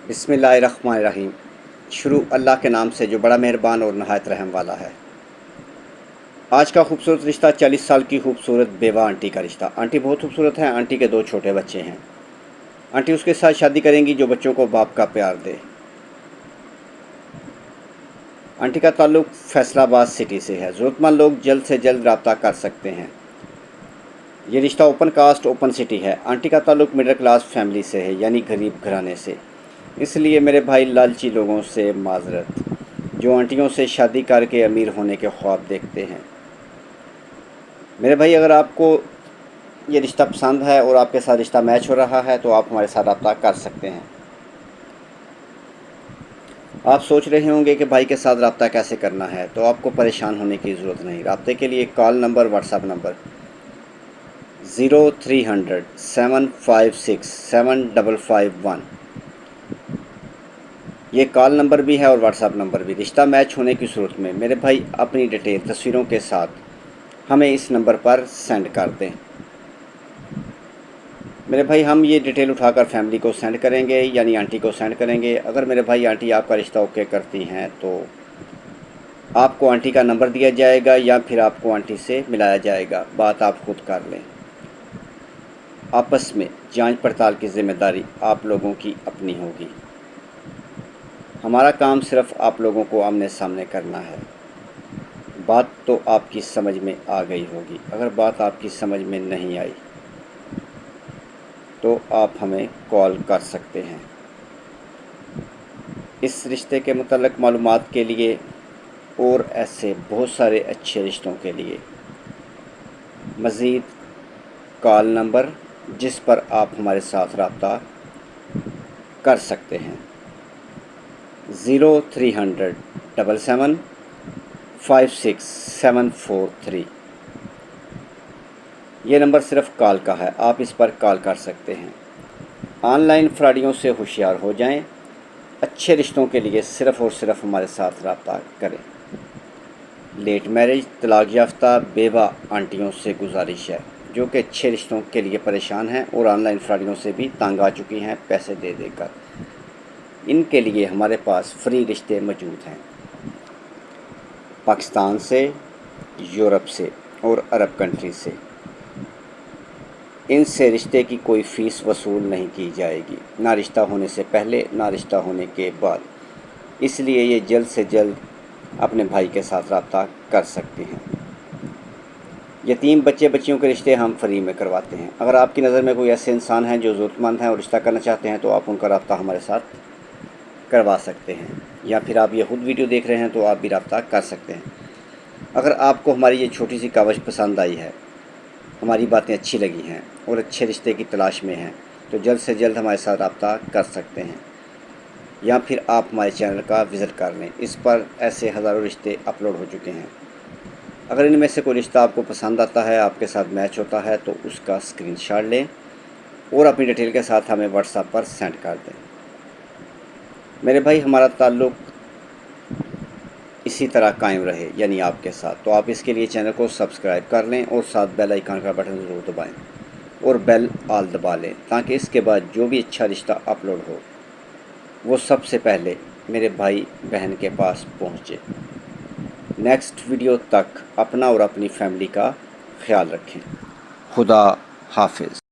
बिस्मिल्लाहिर्रहमानिर्रहीम। शुरू अल्लाह के नाम से जो बड़ा मेहरबान और नहायत रहम वाला है। आज का खूबसूरत रिश्ता 40 साल की खूबसूरत बेवा आंटी का रिश्ता। आंटी बहुत खूबसूरत है। आंटी के 2 छोटे बच्चे हैं। आंटी उसके साथ शादी करेंगी जो बच्चों को बाप का प्यार दे। आंटी का ताल्लुक़ फैसलाबाद सिटी से है। ज़रूरतमंद लोग जल्द से जल्द रब्ता कर सकते हैं। ये रिश्ता ओपन कास्ट ओपन सिटी है। आंटी का ताल्लुक़ मिडिल क्लास फैमिली से है, यानी गरीब घराने से। इसलिए मेरे भाई लालची लोगों से माजरत, जो आंटियों से शादी करके अमीर होने के ख्वाब देखते हैं। मेरे भाई, अगर आपको ये रिश्ता पसंद है और आपके साथ रिश्ता मैच हो रहा है तो आप हमारे साथ रब्ता कर सकते हैं। आप सोच रहे होंगे कि भाई के साथ रब्ता कैसे करना है, तो आपको परेशान होने की ज़रूरत नहीं। रब्ते के लिए कॉल नंबर, व्हाट्सएप नंबर 0300 756 7551। ये कॉल नंबर भी है और व्हाट्सएप नंबर भी। रिश्ता मैच होने की सूरत में मेरे भाई अपनी डिटेल तस्वीरों के साथ हमें इस नंबर पर सेंड कर दें। मेरे भाई, हम ये डिटेल उठाकर फैमिली को सेंड करेंगे, यानी आंटी को सेंड करेंगे। अगर मेरे भाई आंटी आपका रिश्ता ओके करती हैं तो आपको आंटी का नंबर दिया जाएगा या फिर आपको आंटी से मिलाया जाएगा। बात आप खुद कर लें। आपस में जांच पड़ताल की ज़िम्मेदारी आप लोगों की अपनी होगी। हमारा काम सिर्फ आप लोगों को आमने सामने करना है। बात तो आपकी समझ में आ गई होगी। अगर बात आपकी समझ में नहीं आई तो आप हमें कॉल कर सकते हैं। इस रिश्ते के मुतल्लिक़ मालूमात के लिए और ऐसे बहुत सारे अच्छे रिश्तों के लिए मज़ीद कॉल नंबर जिस पर आप हमारे साथ रब्ता कर सकते हैं 0300 77 56743। ये नंबर सिर्फ कॉल का है, आप इस पर कॉल कर सकते हैं। ऑनलाइन फ्रॉडियों से होशियार हो जाएं। अच्छे रिश्तों के लिए सिर्फ़ और सिर्फ हमारे साथ रब्ता करें। लेट मैरिज, तलाक याफ्ता बेवा आंटियों से गुजारिश है जो कि अच्छे रिश्तों के लिए परेशान हैं और ऑनलाइन फ्रॉडियों से भी तंग आ चुकी हैं पैसे दे देकर। इनके लिए हमारे पास फ्री रिश्ते मौजूद हैं, पाकिस्तान से, यूरोप से और अरब कंट्री से। इनसे रिश्ते की कोई फ़ीस वसूल नहीं की जाएगी, ना रिश्ता होने से पहले ना रिश्ता होने के बाद। इसलिए ये जल्द से जल्द अपने भाई के साथ रब्ता कर सकते हैं। यतीम बच्चे बच्चियों के रिश्ते हम फ्री में करवाते हैं। अगर आपकी नज़र में कोई ऐसे इंसान हैं जो ज़रूरतमंद हैं और रिश्ता करना चाहते हैं तो आप उनका रब्ता हमारे साथ करवा सकते हैं, या फिर आप ये खुद वीडियो देख रहे हैं तो आप भी रब्ता कर सकते हैं। अगर आपको हमारी ये छोटी सी काविश पसंद आई है, हमारी बातें अच्छी लगी हैं और अच्छे रिश्ते की तलाश में हैं, तो जल्द से जल्द हमारे साथ रब्ता कर सकते हैं, या फिर आप हमारे चैनल का विज़िट कर लें। इस पर ऐसे हज़ारों रिश्ते अपलोड हो चुके हैं। अगर इनमें से कोई रिश्ता आपको पसंद आता है, आपके साथ मैच होता है, तो उसका स्क्रीनशॉट लें और अपनी डिटेल के साथ हमें व्हाट्सएप पर सेंड कर दें। मेरे भाई, हमारा ताल्लुक़ इसी तरह कायम रहे, यानी आपके साथ। तो आप इसके लिए चैनल को सब्सक्राइब कर लें और साथ बेल आइकन का बटन ज़रूर दबाएं और बेल ऑल दबा लें, ताकि इसके बाद जो भी अच्छा रिश्ता अपलोड हो वो सबसे पहले मेरे भाई बहन के पास पहुँचे। नेक्स्ट वीडियो तक अपना और अपनी फैमिली का ख्याल रखें। खुदा हाफिज़।